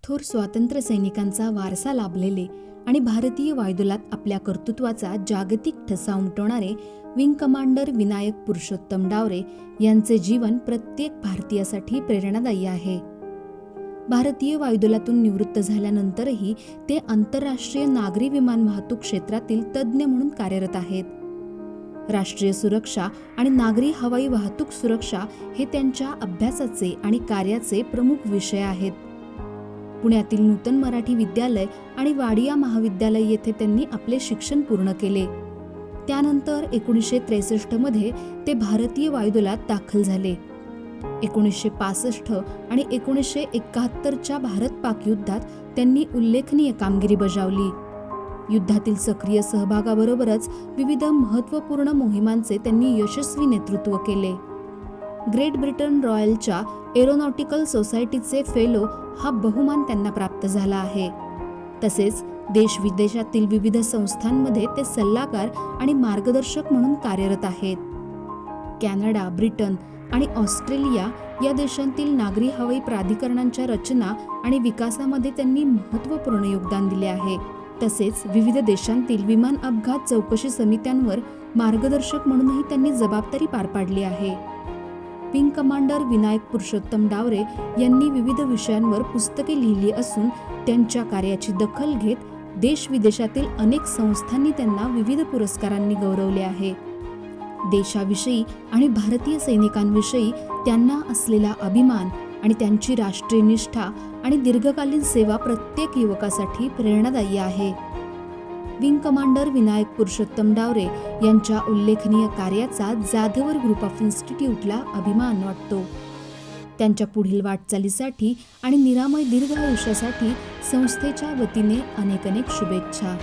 थोर स्वातंत्र्य सैनिकांचा वारसा लाभलेले आणि भारतीय वायुदलात आपल्या कर्तृत्वाचा जागतिक ठसा उमटवणारे विंग कमांडर विनायक पुरुषोत्तम डावरे यांचे जीवन प्रत्येक भारतीयासाठी प्रेरणादायी आहे. भारतीय वायुदलातून निवृत्त झाल्यानंतरही ते आंतरराष्ट्रीय नागरी विमान वाहतूक क्षेत्रातील तज्ज्ञ म्हणून कार्यरत आहेत. राष्ट्रीय सुरक्षा आणि नागरी हवाई वाहतूक सुरक्षा हे त्यांच्या अभ्यासाचे आणि कार्याचे प्रमुख विषय आहेत. पुण्यातील नूतन मराठी विद्यालय आणि वाडिया महाविद्यालय येथे त्यांनी आपले शिक्षण पूर्ण केले. त्यानंतर 1963 मध्ये ते भारतीय वायुदलात दाखल झाले. 1965 आणि 1971च्या भारत-पाक युद्धात त्यांनी उल्लेखनीय कामगिरी बजावली. युद्धातील सक्रिय सहभागाबरोबरच विविध महत्त्वपूर्ण मोहिमांचे त्यांनी यशस्वी नेतृत्व केले. ग्रेट ब्रिटन रॉयलच्या एरोनॉटिकल सोसायटीचे फेलो हा बहुमान त्यांना प्राप्त झाला आहे. तसेच देश-विदेशातील विविध संस्थांमध्ये ते सल्लागार आणि मार्गदर्शक म्हणून कार्यरत आहेत. कॅनडा, ब्रिटन आणि ऑस्ट्रेलिया या देशांतील नागरी हवाई प्राधिकरणांच्या रचना आणि विकासामध्ये त्यांनी महत्त्वपूर्ण योगदान दिले आहे. तसेच विविध देशांतील विमान अपघात चौकशी समित्यांवर मार्गदर्शक म्हणूनही त्यांनी जबाबदारी पार पाडली आहे. विंग कमांडर विनायक पुरुषोत्तम डावरे यांनी विविध विषयांवर पुस्तके लिहिली असून त्यांच्या कार्याची दखल घेत देश-विदेशातील अनेक संस्थांनी त्यांना विविध पुरस्कारांनी गौरवले आहे. देशाविषयी आणि भारतीय सैनिकांविषयी त्यांना असलेला अभिमान आणि त्यांची राष्ट्रीय निष्ठा आणि दीर्घकालीन सेवा प्रत्येक युवकासाठी प्रेरणादायी आहे. विंग कमांडर विनायक पुरुषोत्तम डावरे यांच्या उल्लेखनीय कार्याचा जाधवर ग्रुप ऑफ इन्स्टिट्यूटला अभिमान वाटतो. त्यांच्या पुढील वाटचालीसाठी आणि निरामय दीर्घ आयुष्यासाठी संस्थेच्या वतीने अनेक शुभेच्छा.